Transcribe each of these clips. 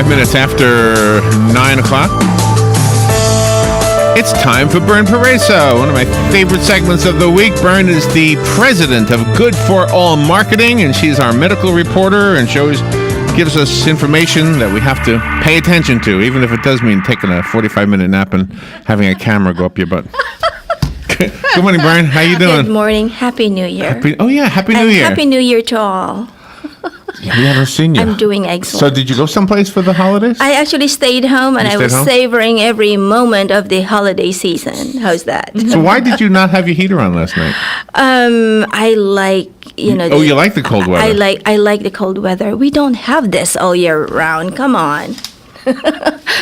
5 minutes after 9 o'clock. It's time for Bern Pareso, one of my favorite segments of the week. Bern is the president of Good for All Marketing, and she's our medical reporter, and she always gives us information that we have to pay attention to, even if it does mean taking a 45-minute nap and having a camera go up your butt. Good morning, Bern. How you doing? Good morning. Happy New Year. Happy New Year. Happy New Year to all. We haven't seen you. I'm doing excellent. So did you go someplace for the holidays? I actually stayed home, and I was home? savoring every moment of the holiday season. How's that? So why did you not have your heater on last night? I like, you like the cold weather. I like the cold weather. We don't have this all year round. Come on.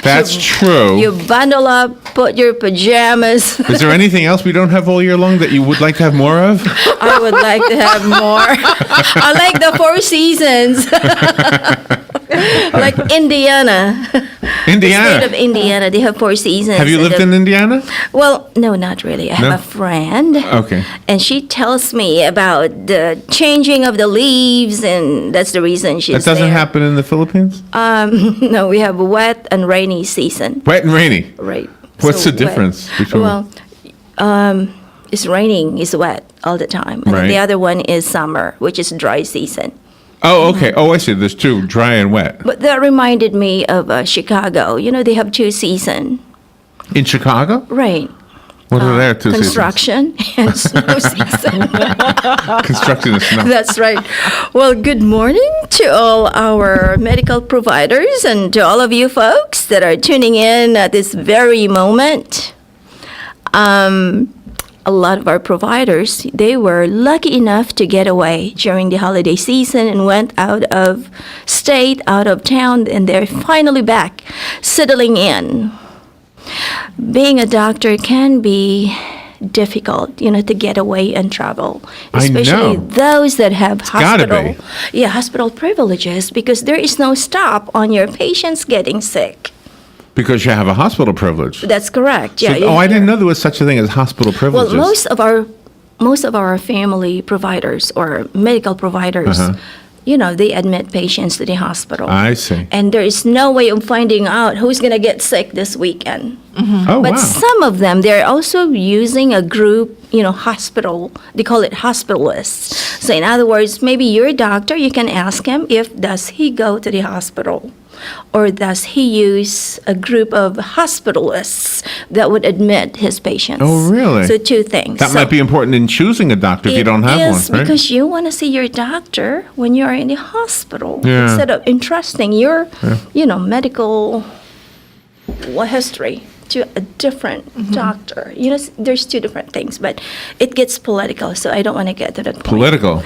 That's true. You bundle up, put your pajamas. Is there anything else we don't have all year long that you would like to have more of? I would like to have more. I like the Four Seasons. Like Indiana. The state of Indiana, they have Four Seasons. Have you lived in Indiana? Well, no, not really. I have a friend. Okay. And she tells me about the changing of the leaves, and that's the reason she's That doesn't there. happen in the Philippines? No, we have wet and rainy season. Wet and rainy. Right. What's So the difference between? Well, it's raining, it's wet all the time. And Right. the other one is summer, which is dry season. Oh, okay. Oh, I see. There's two, dry and wet. But that reminded me of Chicago. You know, they have two seasons. In Chicago? Right. What are there two seasons? Construction and snow season. Construction and snow. That's right. Well, good morning to all our medical providers and to all of you folks that are tuning in at this very moment. A lot of our providers, they were lucky enough to get away during the holiday season and went out of state, out of town, and they're finally back, settling in. Being a doctor can be difficult, to get away and travel, especially I know. those that have gotta be. hospital privileges, because there is no stop on your patients getting sick. Because you have a hospital privilege. That's correct. So- Yeah. I didn't know there was such a thing as hospital privileges. Well, most of our family providers or medical providers, they admit patients to the hospital. I see. And there is no way of finding out who's going to get sick this weekend. Oh, But wow. some of them, they're also using a group, hospital. They call it hospitalists. So in other words, maybe your doctor, you can ask him does he go to the hospital? Or does he use a group of hospitalists that would admit his patients? Oh, really? So two things. That might be important in choosing a doctor if you don't have It one, is, right? because you want to see your doctor when you are in the hospital Yeah. instead of entrusting your, medical history to a different doctor. There's two different things, but it gets political, so I don't want to get to that point. Political.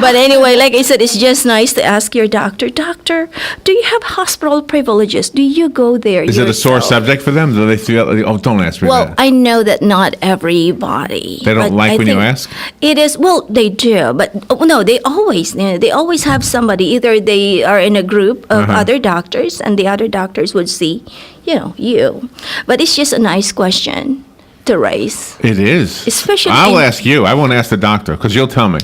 But anyway, like I said, it's just nice to ask your doctor, do you have hospital privileges? Do you go there Is it a sore yourself?" subject for them? Do they feel, don't ask me Well, that. I know that not everybody. They don't but like I when you think ask? It is, well, they do, but no, they always have somebody. Either they are in a group of other doctors, and the other doctors would see, you. But it's just a nice question to raise. It is. Especially I'll in- ask you. I won't ask the doctor because you'll tell me.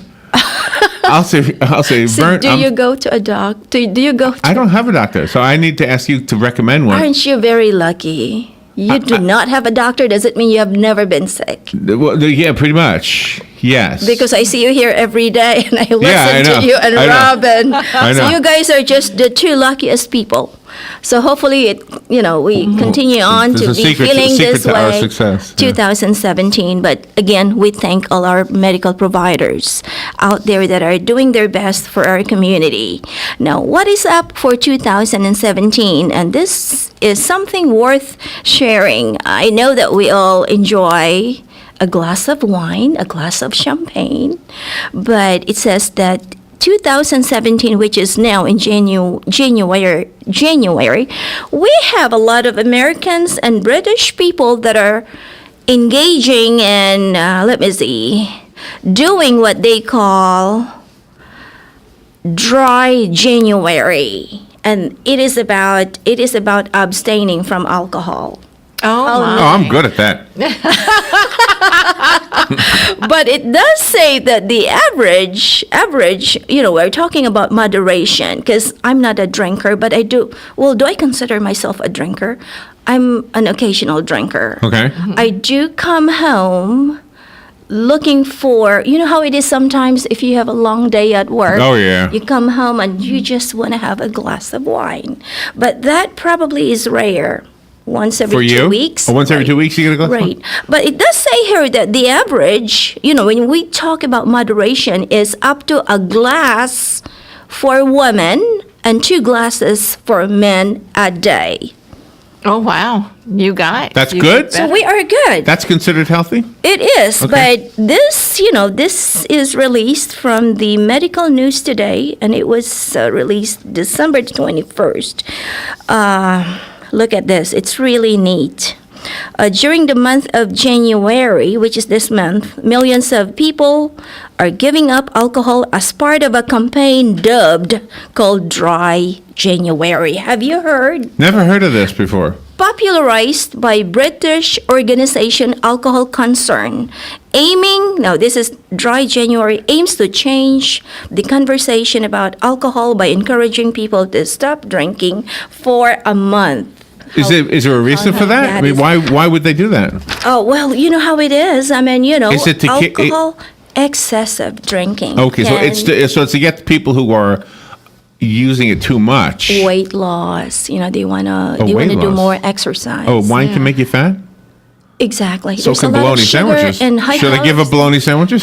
I'll say, So Bern, do you go to a doctor? Do you go? I don't have a doctor, so I need to ask you to recommend one. Aren't you very lucky? You do not have a doctor. Does it mean you have never been sick? Well, yeah, pretty much. Yes. Because I see you here every day, and I listen I know. to you and I know. Robin. I So know. you guys are just the two luckiest people. So hopefully, we continue on There's to a be secret- feeling secret this to our way. success, yeah. 2017. But again, we thank all our medical providers out there that are doing their best for our community. Now, what is up for 2017? And this is something worth sharing. I know that we all enjoy a glass of wine, a glass of champagne, but it says that 2017, which is now in January, we have a lot of Americans and British people that are engaging in, doing what they call dry January. And it is about abstaining from alcohol. Oh, my. Oh, I'm good at that. But it does say that the average, we're talking about moderation because I'm not a drinker, but do I consider myself a drinker? I'm an occasional drinker. Okay. I do come home looking for, you know how it is sometimes if you have a long day at work. Oh, yeah. You come home and you just want to have a glass of wine. But that probably is rare. Once every For you? 2 weeks. Oh, once every Right. 2 weeks you get a glass of wine? Right. But it does say here that the average, when we talk about moderation, is up to a glass for women and 2 glasses for men a day. Oh, wow. You guys. That's You good? did So better. we are good. That's considered healthy? It is, Okay. but this is released from the Medical News Today, and it was released December 21st. Look at this; it's really neat. During the month of January, which is this month, millions of people are giving up alcohol as part of a campaign dubbed called Dry January. Have you heard? Never heard of this before. Popularized by British organization Alcohol Concern, this is Dry January, aims to change the conversation about alcohol by encouraging people to stop drinking for a month. Is there a reason for that? I mean, why would they do that? Oh, well, you know how it is. I mean, Is it to alcohol, excessive drinking. Okay, so it's to get the people who are using it too much. weight loss. They wanna weight do loss. more exercise. Oh, wine can make you fat? Exactly. So There's can a lot of bologna sugar sandwiches. and high Should I give up calories. bologna sandwiches?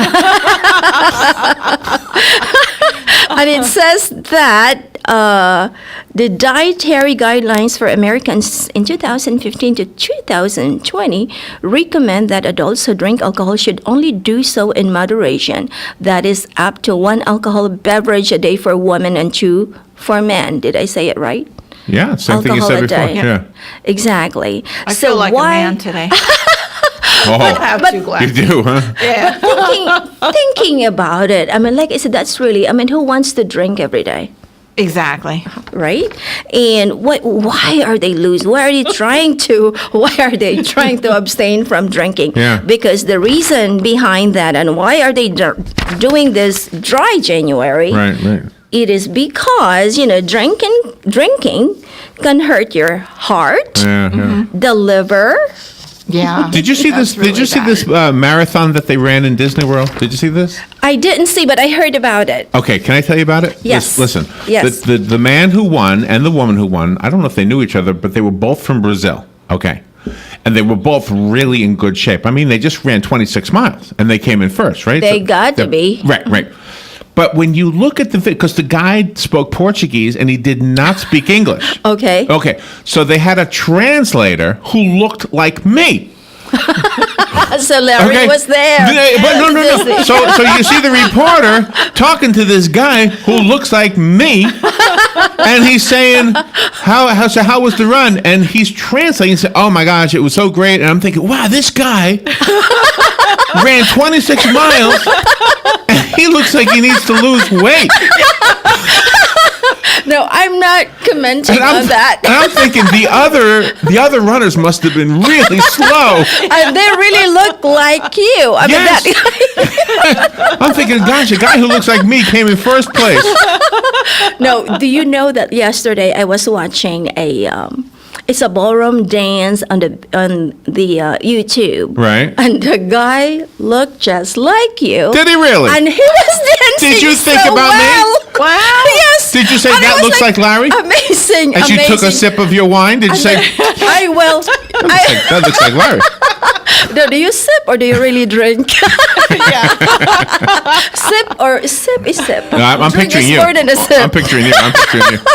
And it says that the dietary guidelines for Americans in 2015 to 2020 recommend that adults who drink alcohol should only do so in moderation. That is up to 1 alcoholic beverage a day for women and 2 for men. Did I say it right? Yeah, same thing you Alcohol said a before. day. Yeah. Exactly. I feel like a man today. Oh, Have 2 you glasses. do, huh? Yeah. Thinking about it, I mean, like I said, that's really, I mean, who wants to drink every day? Exactly. Right? And why are they losing? Why are they trying to abstain from drinking? Yeah. Because the reason behind that and why are they doing this Dry January? Right. It is because, drinking can hurt your heart, Yeah. the liver. Yeah. Did you see That's this? Did you see really this marathon that they ran in Disney World? Did you see this? I didn't see, but I heard about it. Okay, can I tell you about it? Yes. Listen. Yes. The man who won and the woman who won, I don't know if they knew each other, but they were both from Brazil. Okay. And they were both really in good shape. I mean, they just ran 26 miles and they came in first, right? They got to be. Right. But when you look at the because the guy spoke Portuguese and he did not speak English. Okay. Okay, so they had a translator who looked like me. So Larry Okay. was there. Yeah, but no. Disney. So you see the reporter talking to this guy who looks like me, and he's saying, "How was the run?" And he's translating. He said, "Oh my gosh, it was so great." And I'm thinking, "Wow, this guy ran 26 miles, and he looks like he needs to lose weight." No, I'm not commenting on that. And I'm thinking the other runners must have been really slow. And they really look like you. I mean, Yes. that I'm thinking, gosh, a guy who looks like me came in first place. No, do you know that yesterday I was watching it's a ballroom dance on the YouTube. Right. And the guy looked just like you. Did he really? And he was dancing Did you think so about me? well. Wow. Yes. Did you say And that I was looks like Larry? Amazing. And she amazing. took a sip of your wine? Did you say, I will. that looks like Larry? No, do you sip or do you really drink? Sip is sip. No, I'm Drink picturing is you. more than a sip. I'm picturing you.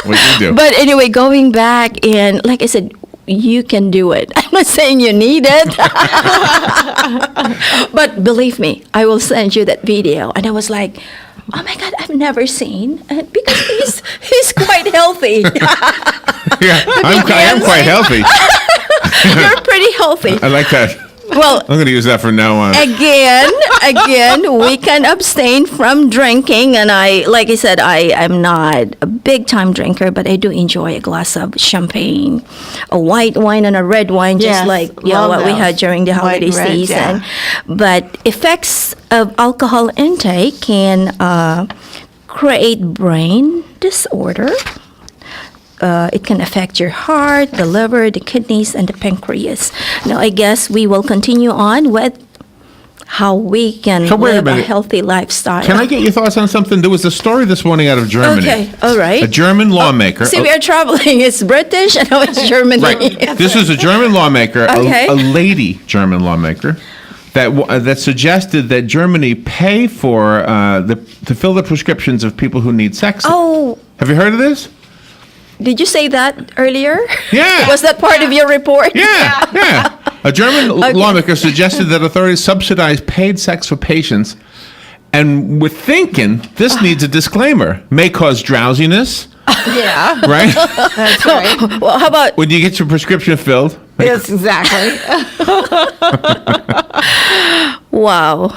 What you do. But anyway, going back and like I said, you can do it. I'm not saying you need it. But believe me, I will send you that video. And I was like, oh my God, I've never seen. Because he's quite healthy. Yeah, I am quite healthy. You're pretty healthy. I like that. Well, I'm going to use that from now on. again, we can abstain from drinking, and like I said, I am not a big time drinker, but I do enjoy a glass of champagne, a white wine and a red wine, just Yes, like love what we those. had during the White holiday and red, season. yeah. But effects of alcohol intake can create brain disorder. It can affect your heart, the liver, the kidneys, and the pancreas. Now, I guess we will continue on with how we can So wait a live a minute. healthy lifestyle. Can I get your thoughts on something? There was a story this morning out of Germany. Okay, all right. A German lawmaker. See, we are traveling. It's British, and now it's Germany. Right. This is a German lawmaker, Okay. a lady German lawmaker, that suggested that Germany pay for to fill the prescriptions of people who need sex. Oh, Have you heard of this? did you say that earlier? Yeah. Was that part of your report? Yeah. A German lawmaker suggested that authorities subsidize paid sex for patients, and we're thinking this needs a disclaimer. May cause drowsiness, Yeah, right? that's right. Well, how about When you get your prescription filled. Yes, exactly. wow?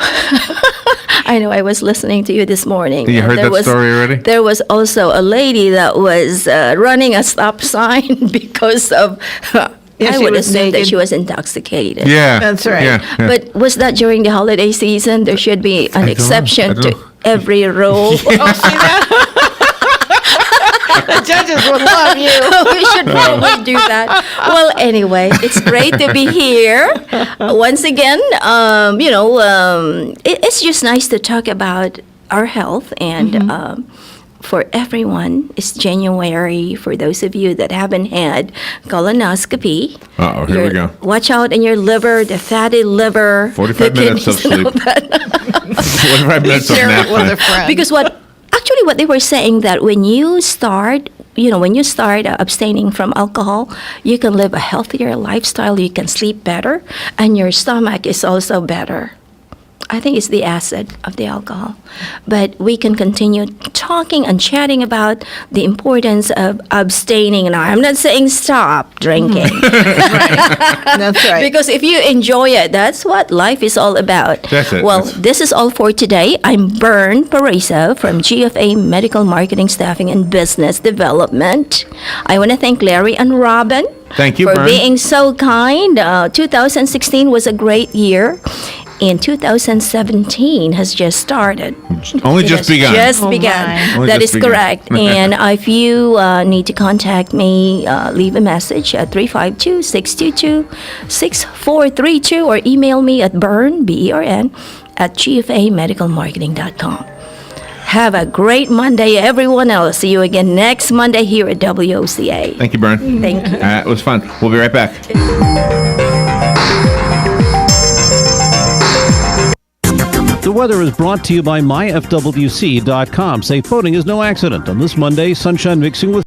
I know. I was listening to you this morning. You and heard there that story already? There was also a lady that was running a stop sign because of. Yeah, I she would was assume that naked. she was intoxicated. Yeah. That's right. Yeah. But was that during the holiday season? There should be an I exception don't to know. every rule. Oh, see that? The judges would love you. We should probably do that. Well, anyway, it's great to be here once again. It's just nice to talk about our health, and for everyone, it's January. For those of you that haven't had colonoscopy, Uh-oh, here we go. Watch out in your liver, the fatty liver, 45 the minutes of kidneys and all sleep. that. 45 minutes of Share nap it with time. a friend. Because what they were saying that when you start abstaining from alcohol, you can live a healthier lifestyle, you can sleep better, and your stomach is also better. I think it's the acid of the alcohol. But we can continue talking and chatting about the importance of abstaining. And I'm not saying stop drinking. That's right. Because if you enjoy it, that's what life is all about. That's it. Well, That's- this is all for today. I'm Bern Pareso from GFA Medical Marketing, Staffing, and Business Development. I want to thank Larry and Robin Thank you, for Bern. being so kind. 2016 was a great year. And 2017 has just started. Only It just has begun. Just Oh, begun. my. Only That just is begun. correct. And if you need to contact me, leave a message at 352-622-6432 or email me at bern, B-E-R-N, at gfamedicalmarketing.com. Have a great Monday, everyone else. See you again next Monday here at WOCA. Thank you, Bern. Thank you. It was fun. We'll be right back. The weather is brought to you by myfwc.com. Safe boating is no accident. On this Monday, sunshine mixing with